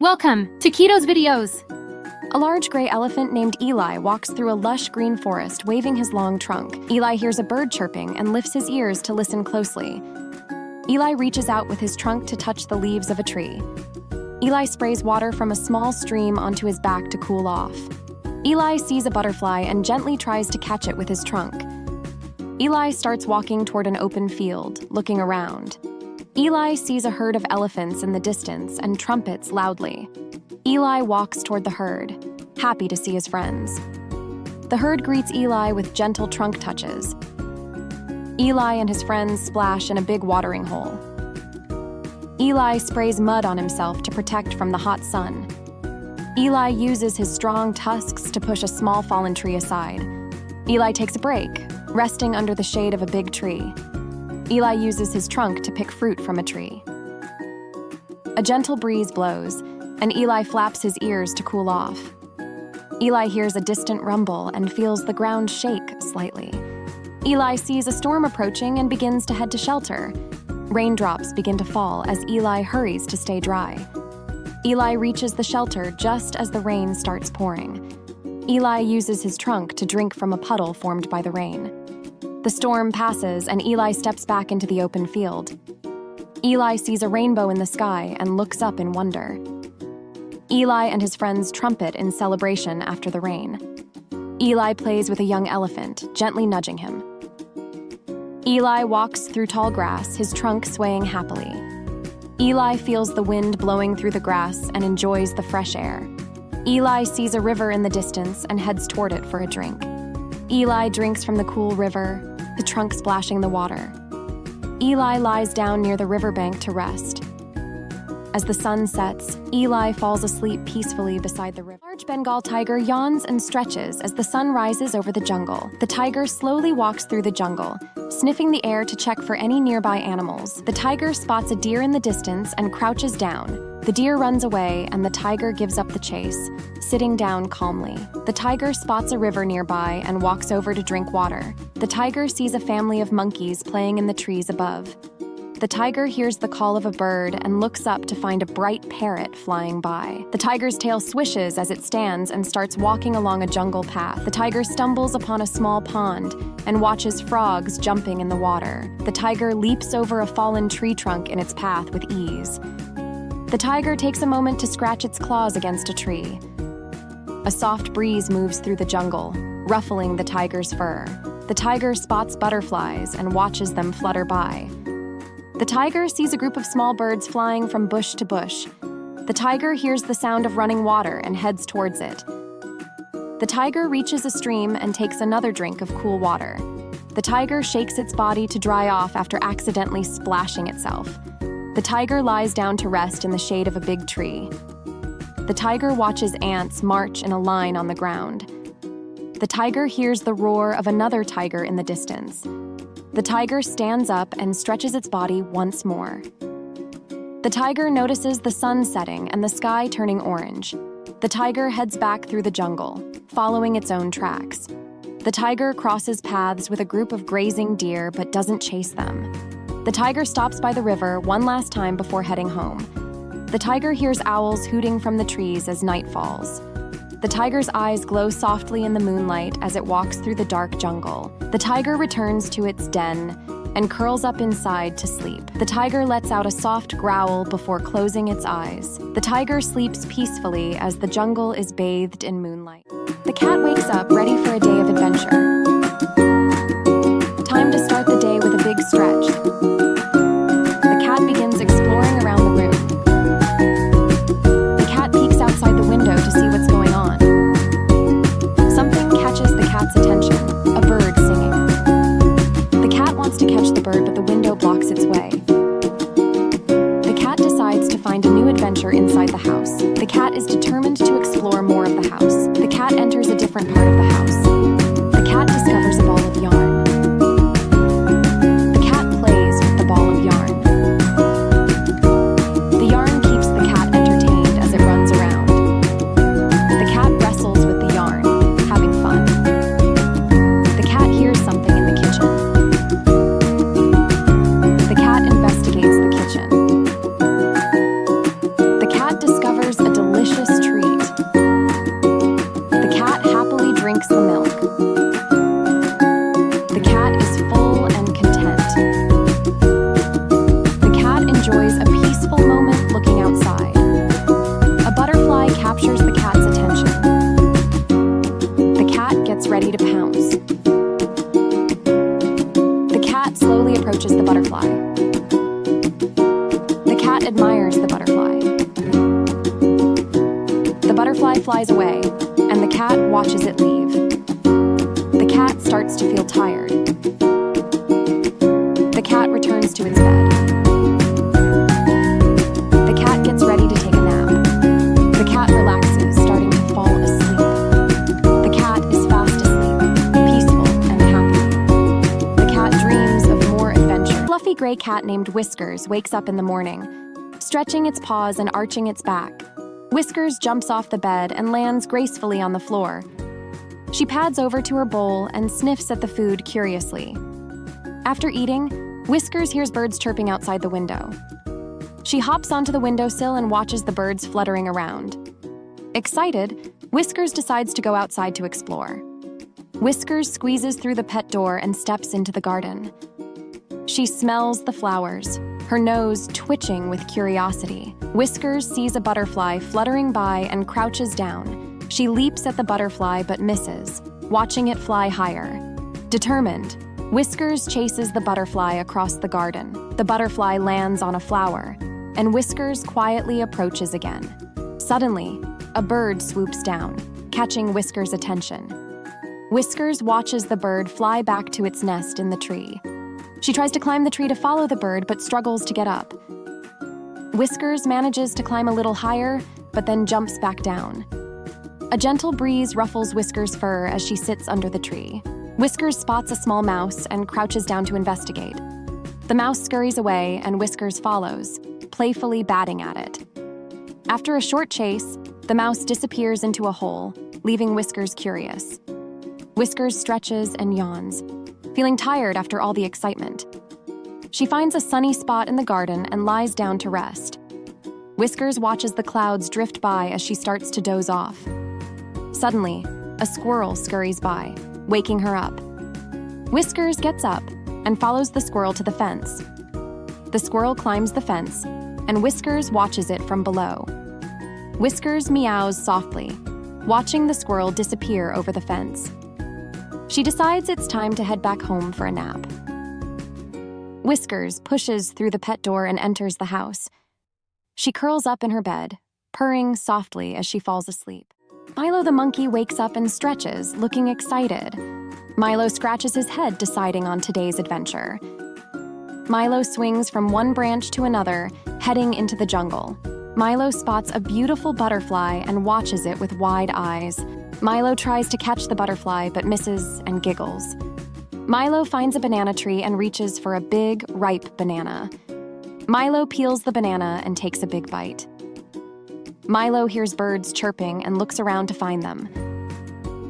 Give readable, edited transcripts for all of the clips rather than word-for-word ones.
Welcome to Kidos videos. A large gray elephant named Eli walks through a lush green forest, waving his long trunk. Eli hears a bird chirping and lifts his ears to listen closely. Eli reaches out with his trunk to touch the leaves of a tree. Eli sprays water from a small stream onto his back to cool off. Eli sees a butterfly and gently tries to catch it with his trunk. Eli starts walking toward an open field, looking around. Eli sees a herd of elephants in the distance and trumpets loudly. Eli walks toward the herd, happy to see his friends. The herd greets Eli with gentle trunk touches. Eli and his friends splash in a big watering hole. Eli sprays mud on himself to protect from the hot sun. Eli uses his strong tusks to push a small fallen tree aside. Eli takes a break, resting under the shade of a big tree. Eli uses his trunk to pick fruit from a tree. A gentle breeze blows, and Eli flaps his ears to cool off. Eli hears a distant rumble and feels the ground shake slightly. Eli sees a storm approaching and begins to head to shelter. Raindrops begin to fall as Eli hurries to stay dry. Eli reaches the shelter just as the rain starts pouring. Eli uses his trunk to drink from a puddle formed by the rain. The storm passes and Eli steps back into the open field. Eli sees a rainbow in the sky and looks up in wonder. Eli and his friends trumpet in celebration after the rain. Eli plays with a young elephant, gently nudging him. Eli walks through tall grass, his trunk swaying happily. Eli feels the wind blowing through the grass and enjoys the fresh air. Eli sees a river in the distance and heads toward it for a drink. Eli drinks from the cool river, the trunk splashing the water. Eli lies down near the riverbank to rest. As the sun sets, Eli falls asleep peacefully beside the river. A large Bengal tiger yawns and stretches as the sun rises over the jungle. The tiger slowly walks through the jungle, sniffing the air to check for any nearby animals. The tiger spots a deer in the distance and crouches down. The deer runs away and the tiger gives up the chase, sitting down calmly. The tiger spots a river nearby and walks over to drink water. The tiger sees a family of monkeys playing in the trees above. The tiger hears the call of a bird and looks up to find a bright parrot flying by. The tiger's tail swishes as it stands and starts walking along a jungle path. The tiger stumbles upon a small pond and watches frogs jumping in the water. The tiger leaps over a fallen tree trunk in its path with ease. The tiger takes a moment to scratch its claws against a tree. A soft breeze moves through the jungle, ruffling the tiger's fur. The tiger spots butterflies and watches them flutter by. The tiger sees a group of small birds flying from bush to bush. The tiger hears the sound of running water and heads towards it. The tiger reaches a stream and takes another drink of cool water. The tiger shakes its body to dry off after accidentally splashing itself. The tiger lies down to rest in the shade of a big tree. The tiger watches ants march in a line on the ground. The tiger hears the roar of another tiger in the distance. The tiger stands up and stretches its body once more. The tiger notices the sun setting and the sky turning orange. The tiger heads back through the jungle, following its own tracks. The tiger crosses paths with a group of grazing deer but doesn't chase them. The tiger stops by the river one last time before heading home. The tiger hears owls hooting from the trees as night falls. The tiger's eyes glow softly in the moonlight as it walks through the dark jungle. The tiger returns to its den and curls up inside to sleep. The tiger lets out a soft growl before closing its eyes. The tiger sleeps peacefully as the jungle is bathed in moonlight. The cat wakes up ready for a day of adventure. Time to start the day with a big stretch. The cat begins exploring around the room. The cat peeks outside the window to see what's going on. Something catches the cat's attention, a bird singing. The cat wants to catch the bird, but the window blocks its way. The cat decides to find a new adventure inside the house. The cat is determined to explore more of the house. The cat enters a different part of the house. The cat discovers a ball of yarn. The cat plays with the ball of yarn. The yarn keeps the cat entertained as it runs around. The cat wrestles with the yarn, having fun. The cat hears something in the kitchen. The cat investigates the kitchen. The cat discovers a butterfly flies away, and the cat watches it leave. The cat starts to feel tired. The cat returns to its bed. The cat gets ready to take a nap. The cat relaxes, starting to fall asleep. The cat is fast asleep, peaceful and happy. The cat dreams of more adventure. A fluffy gray cat named Whiskers wakes up in the morning, stretching its paws and arching its back. Whiskers jumps off the bed and lands gracefully on the floor. She pads over to her bowl and sniffs at the food curiously. After eating, Whiskers hears birds chirping outside the window. She hops onto the windowsill and watches the birds fluttering around. Excited, Whiskers decides to go outside to explore. Whiskers squeezes through the pet door and steps into the garden. She smells the flowers, her nose twitching with curiosity. Whiskers sees a butterfly fluttering by and crouches down. She leaps at the butterfly but misses, watching it fly higher. Determined, Whiskers chases the butterfly across the garden. The butterfly lands on a flower, and Whiskers quietly approaches again. Suddenly, a bird swoops down, catching Whiskers' attention. Whiskers watches the bird fly back to its nest in the tree. She tries to climb the tree to follow the bird, but struggles to get up. Whiskers manages to climb a little higher, but then jumps back down. A gentle breeze ruffles Whiskers' fur as she sits under the tree. Whiskers spots a small mouse and crouches down to investigate. The mouse scurries away and Whiskers follows, playfully batting at it. After a short chase, the mouse disappears into a hole, leaving Whiskers curious. Whiskers stretches and yawns, feeling tired after all the excitement. She finds a sunny spot in the garden and lies down to rest. Whiskers watches the clouds drift by as she starts to doze off. Suddenly, a squirrel scurries by, waking her up. Whiskers gets up and follows the squirrel to the fence. The squirrel climbs the fence, and Whiskers watches it from below. Whiskers meows softly, watching the squirrel disappear over the fence. She decides it's time to head back home for a nap. Whiskers pushes through the pet door and enters the house. She curls up in her bed, purring softly as she falls asleep. Milo the monkey wakes up and stretches, looking excited. Milo scratches his head, deciding on today's adventure. Milo swings from one branch to another, heading into the jungle. Milo spots a beautiful butterfly and watches it with wide eyes. Milo tries to catch the butterfly but misses and giggles. Milo finds a banana tree and reaches for a big, ripe banana. Milo peels the banana and takes a big bite. Milo hears birds chirping and looks around to find them.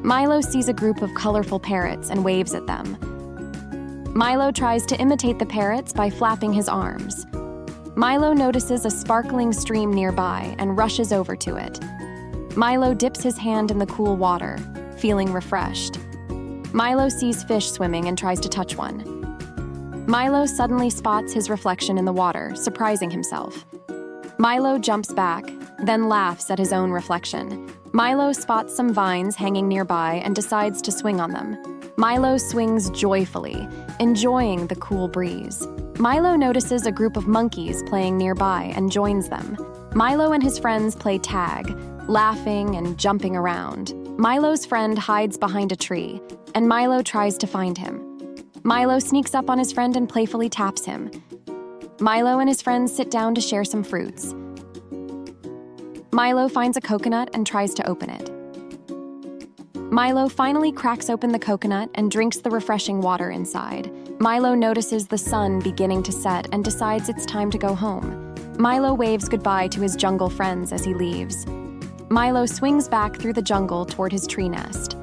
Milo sees a group of colorful parrots and waves at them. Milo tries to imitate the parrots by flapping his arms. Milo notices a sparkling stream nearby and rushes over to it. Milo dips his hand in the cool water, feeling refreshed. Milo sees fish swimming and tries to touch one. Milo suddenly spots his reflection in the water, surprising himself. Milo jumps back, then laughs at his own reflection. Milo spots some vines hanging nearby and decides to swing on them. Milo swings joyfully, enjoying the cool breeze. Milo notices a group of monkeys playing nearby and joins them. Milo and his friends play tag, laughing and jumping around. Milo's friend hides behind a tree, and Milo tries to find him. Milo sneaks up on his friend and playfully taps him. Milo and his friends sit down to share some fruits. Milo finds a coconut and tries to open it. Milo finally cracks open the coconut and drinks the refreshing water inside. Milo notices the sun beginning to set and decides it's time to go home. Milo waves goodbye to his jungle friends as he leaves. Milo swings back through the jungle toward his tree nest.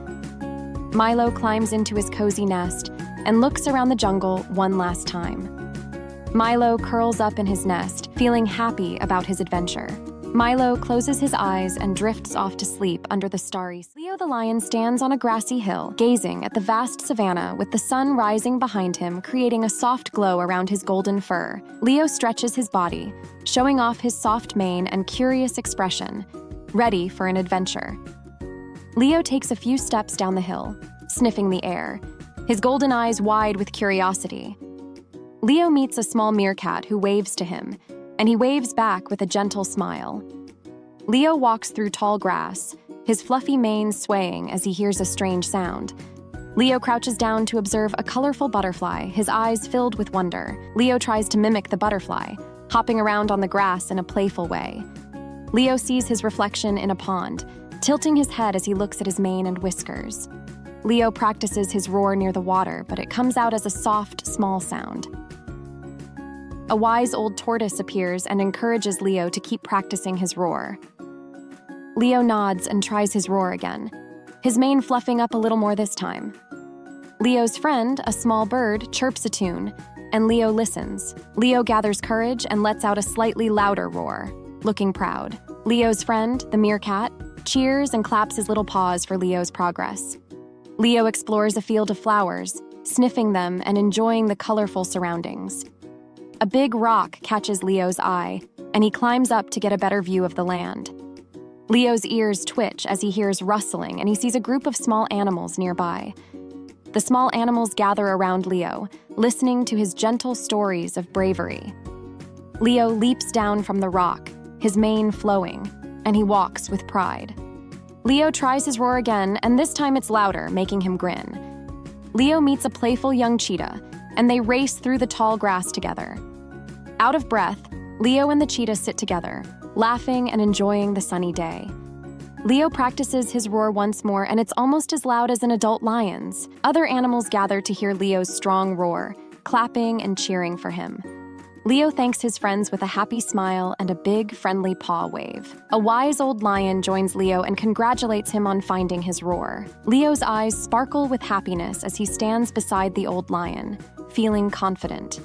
Milo climbs into his cozy nest and looks around the jungle one last time. Milo curls up in his nest, feeling happy about his adventure. Milo closes his eyes and drifts off to sleep under the starry sky. Leo the lion stands on a grassy hill, gazing at the vast savanna with the sun rising behind him, creating a soft glow around his golden fur. Leo stretches his body, showing off his soft mane and curious expression, ready for an adventure. Leo takes a few steps down the hill, sniffing the air, his golden eyes wide with curiosity. Leo meets a small meerkat who waves to him, and he waves back with a gentle smile. Leo walks through tall grass, his fluffy mane swaying as he hears a strange sound. Leo crouches down to observe a colorful butterfly, his eyes filled with wonder. Leo tries to mimic the butterfly, hopping around on the grass in a playful way. Leo sees his reflection in a pond, tilting his head as he looks at his mane and whiskers. Leo practices his roar near the water, but it comes out as a soft, small sound. A wise old tortoise appears and encourages Leo to keep practicing his roar. Leo nods and tries his roar again, his mane fluffing up a little more this time. Leo's friend, a small bird, chirps a tune, and Leo listens. Leo gathers courage and lets out a slightly louder roar, looking proud. Leo's friend, the meerkat, cheers and claps his little paws for Leo's progress. Leo explores a field of flowers, sniffing them and enjoying the colorful surroundings. A big rock catches Leo's eye, and he climbs up to get a better view of the land. Leo's ears twitch as he hears rustling and he sees a group of small animals nearby. The small animals gather around Leo, listening to his gentle stories of bravery. Leo leaps down from the rock, his mane flowing, and he walks with pride. Leo tries his roar again, and this time it's louder, making him grin. Leo meets a playful young cheetah, and they race through the tall grass together. Out of breath, Leo and the cheetah sit together, laughing and enjoying the sunny day. Leo practices his roar once more, and it's almost as loud as an adult lion's. Other animals gather to hear Leo's strong roar, clapping and cheering for him. Leo thanks his friends with a happy smile and a big, friendly paw wave. A wise old lion joins Leo and congratulates him on finding his roar. Leo's eyes sparkle with happiness as he stands beside the old lion, feeling confident.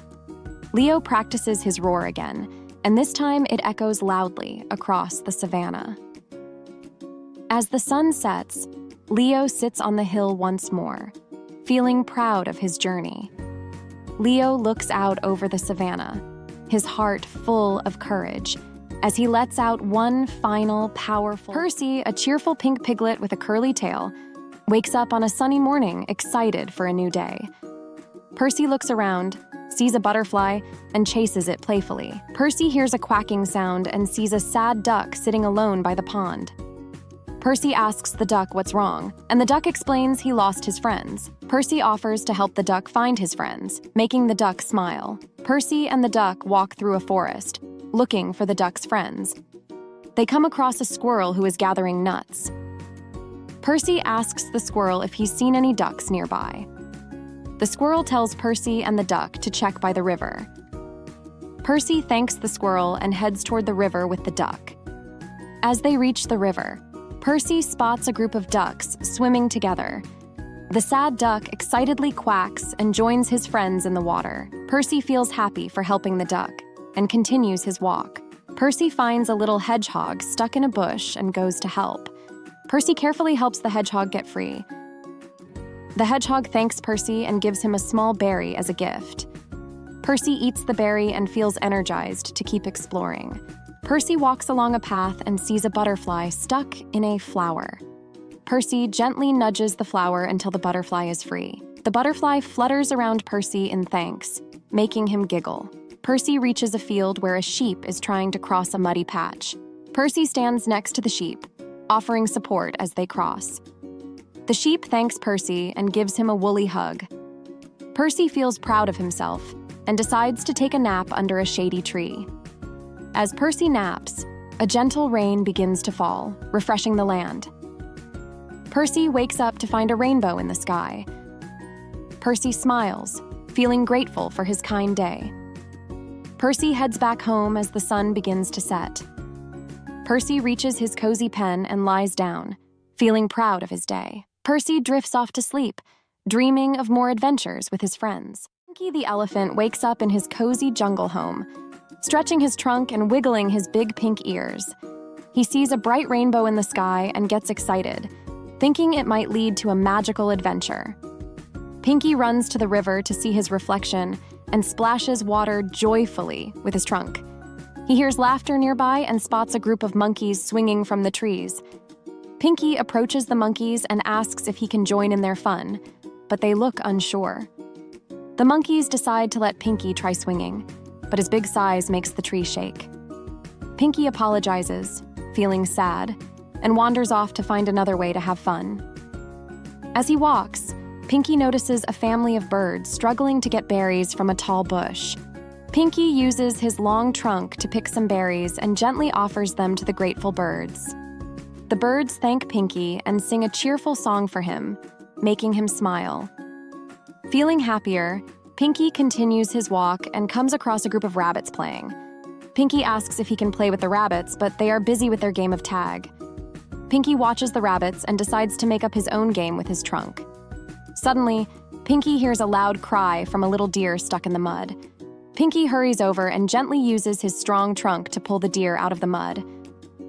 Leo practices his roar again, and this time it echoes loudly across the savannah. As the sun sets, Leo sits on the hill once more, feeling proud of his journey. Leo looks out over the savannah, his heart full of courage, as he lets out one final powerful... Percy, a cheerful pink piglet with a curly tail, wakes up on a sunny morning, excited for a new day. Percy looks around, sees a butterfly, and chases it playfully. Percy hears a quacking sound and sees a sad duck sitting alone by the pond. Percy asks the duck what's wrong, and the duck explains he lost his friends. Percy offers to help the duck find his friends, making the duck smile. Percy and the duck walk through a forest, looking for the duck's friends. They come across a squirrel who is gathering nuts. Percy asks the squirrel if he's seen any ducks nearby. The squirrel tells Percy and the duck to check by the river. Percy thanks the squirrel and heads toward the river with the duck. As they reach the river, Percy spots a group of ducks swimming together. The sad duck excitedly quacks and joins his friends in the water. Percy feels happy for helping the duck and continues his walk. Percy finds a little hedgehog stuck in a bush and goes to help. Percy carefully helps the hedgehog get free. The hedgehog thanks Percy and gives him a small berry as a gift. Percy eats the berry and feels energized to keep exploring. Percy walks along a path and sees a butterfly stuck in a flower. Percy gently nudges the flower until the butterfly is free. The butterfly flutters around Percy in thanks, making him giggle. Percy reaches a field where a sheep is trying to cross a muddy patch. Percy stands next to the sheep, offering support as they cross. The sheep thanks Percy and gives him a woolly hug. Percy feels proud of himself and decides to take a nap under a shady tree. As Percy naps, a gentle rain begins to fall, refreshing the land. Percy wakes up to find a rainbow in the sky. Percy smiles, feeling grateful for his kind day. Percy heads back home as the sun begins to set. Percy reaches his cozy pen and lies down, feeling proud of his day. Percy drifts off to sleep, dreaming of more adventures with his friends. Eli the Elephant wakes up in his cozy jungle home, stretching his trunk and wiggling his big pink ears. He sees a bright rainbow in the sky and gets excited, thinking it might lead to a magical adventure. Pinky runs to the river to see his reflection and splashes water joyfully with his trunk. He hears laughter nearby and spots a group of monkeys swinging from the trees. Pinky approaches the monkeys and asks if he can join in their fun, but they look unsure. The monkeys decide to let Pinky try swinging, but his big size makes the tree shake. Pinky apologizes, feeling sad, and wanders off to find another way to have fun. As he walks, Pinky notices a family of birds struggling to get berries from a tall bush. Pinky uses his long trunk to pick some berries and gently offers them to the grateful birds. The birds thank Pinky and sing a cheerful song for him, making him smile. Feeling happier, Pinky continues his walk and comes across a group of rabbits playing. Pinky asks if he can play with the rabbits, but they are busy with their game of tag. Pinky watches the rabbits and decides to make up his own game with his trunk. Suddenly, Pinky hears a loud cry from a little deer stuck in the mud. Pinky hurries over and gently uses his strong trunk to pull the deer out of the mud.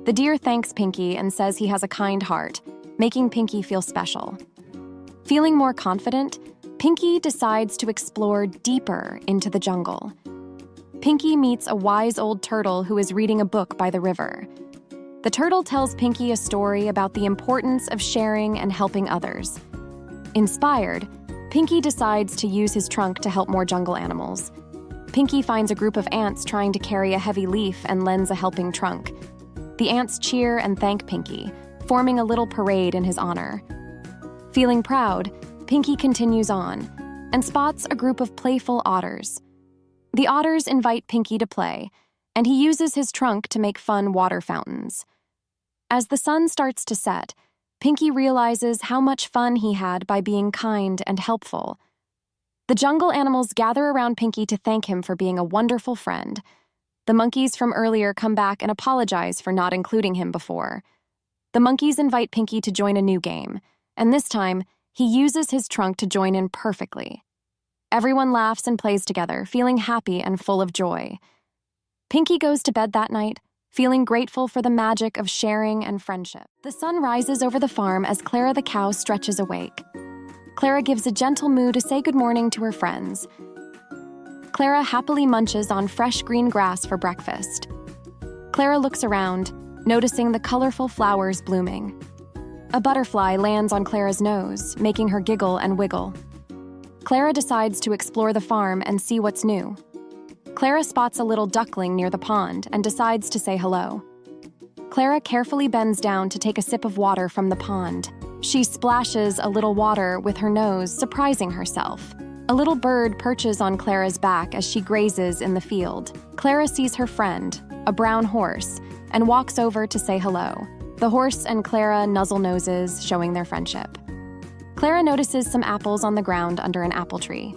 The deer thanks Pinky and says he has a kind heart, making Pinky feel special. Feeling more confident, Pinky decides to explore deeper into the jungle. Pinky meets a wise old turtle who is reading a book by the river. The turtle tells Pinky a story about the importance of sharing and helping others. Inspired, Pinky decides to use his trunk to help more jungle animals. Pinky finds a group of ants trying to carry a heavy leaf and lends a helping trunk. The ants cheer and thank Pinky, forming a little parade in his honor. Feeling proud, Pinky continues on and spots a group of playful otters. The otters invite Pinky to play, and he uses his trunk to make fun water fountains. As the sun starts to set, Pinky realizes how much fun he had by being kind and helpful. The jungle animals gather around Pinky to thank him for being a wonderful friend. The monkeys from earlier come back and apologize for not including him before. The monkeys invite Pinky to join a new game, and this time, he uses his trunk to join in perfectly. Everyone laughs and plays together, feeling happy and full of joy. Pinky goes to bed that night, feeling grateful for the magic of sharing and friendship. The sun rises over the farm as Clara the cow stretches awake. Clara gives a gentle moo to say good morning to her friends. Clara happily munches on fresh green grass for breakfast. Clara looks around, noticing the colorful flowers blooming. A butterfly lands on Clara's nose, making her giggle and wiggle. Clara decides to explore the farm and see what's new. Clara spots a little duckling near the pond and decides to say hello. Clara carefully bends down to take a sip of water from the pond. She splashes a little water with her nose, surprising herself. A little bird perches on Clara's back as she grazes in the field. Clara sees her friend, a brown horse, and walks over to say hello. The horse and Clara nuzzle noses, showing their friendship. Clara notices some apples on the ground under an apple tree.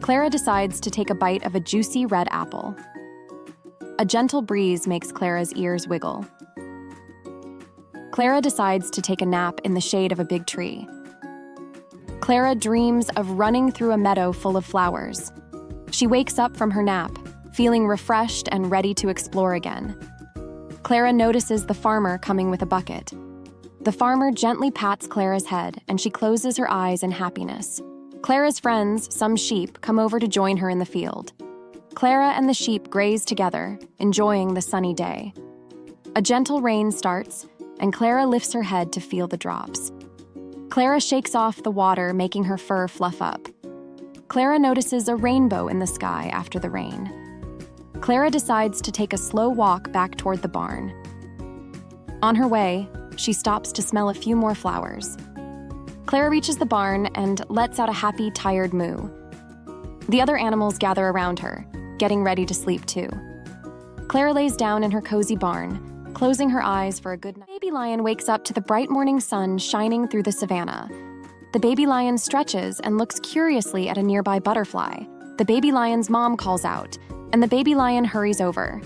Clara decides to take a bite of a juicy red apple. A gentle breeze makes Clara's ears wiggle. Clara decides to take a nap in the shade of a big tree. Clara dreams of running through a meadow full of flowers. She wakes up from her nap, feeling refreshed and ready to explore again. Clara notices the farmer coming with a bucket. The farmer gently pats Clara's head, and she closes her eyes in happiness. Clara's friends, some sheep, come over to join her in the field. Clara and the sheep graze together, enjoying the sunny day. A gentle rain starts, and Clara lifts her head to feel the drops. Clara shakes off the water, making her fur fluff up. Clara notices a rainbow in the sky after the rain. Clara decides to take a slow walk back toward the barn. On her way, she stops to smell a few more flowers. Clara reaches the barn and lets out a happy, tired moo. The other animals gather around her, getting ready to sleep too. Clara lays down in her cozy barn, closing her eyes for a good night. The baby lion wakes up to the bright morning sun shining through the savanna. The baby lion stretches and looks curiously at a nearby butterfly. The baby lion's mom calls out, and the baby lion hurries over.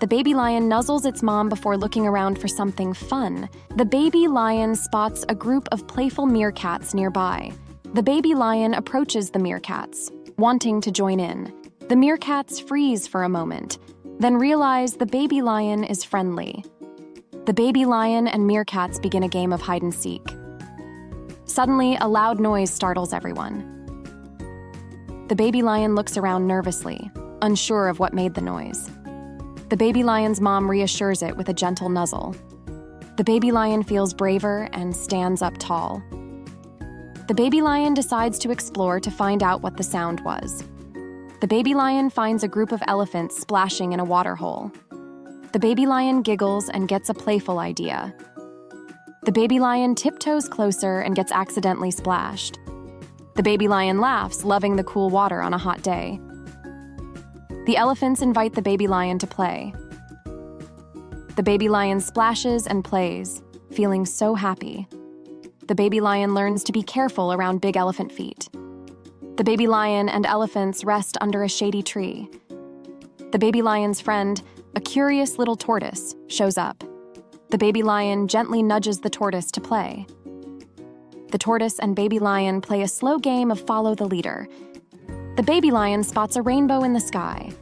The baby lion nuzzles its mom before looking around for something fun. The baby lion spots a group of playful meerkats nearby. The baby lion approaches the meerkats, wanting to join in. The meerkats freeze for a moment, then realize the baby lion is friendly. The baby lion and meerkats begin a game of hide-and-seek. Suddenly, a loud noise startles everyone. The baby lion looks around nervously, unsure of what made the noise. The baby lion's mom reassures it with a gentle nuzzle. The baby lion feels braver and stands up tall. The baby lion decides to explore to find out what the sound was. The baby lion finds a group of elephants splashing in a water hole. The baby lion giggles and gets a playful idea. The baby lion tiptoes closer and gets accidentally splashed. The baby lion laughs, loving the cool water on a hot day. The elephants invite the baby lion to play. The baby lion splashes and plays, feeling so happy. The baby lion learns to be careful around big elephant feet. The baby lion and elephants rest under a shady tree. The baby lion's friend, a curious little tortoise, shows up. The baby lion gently nudges the tortoise to play. The tortoise and baby lion play a slow game of follow the leader. The baby lion spots a rainbow in the sky.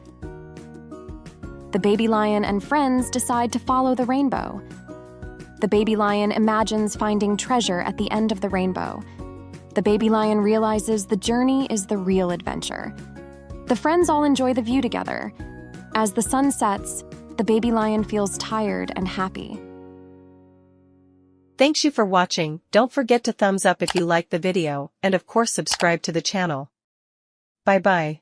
The baby lion and friends decide to follow the rainbow. The baby lion imagines finding treasure at the end of the rainbow. The baby lion realizes the journey is the real adventure. The friends all enjoy the view together. As the sun sets, the baby lion feels tired and happy. Thanks you for watching. Don't forget to thumbs up if you liked the video, and of course subscribe to the channel. Bye bye.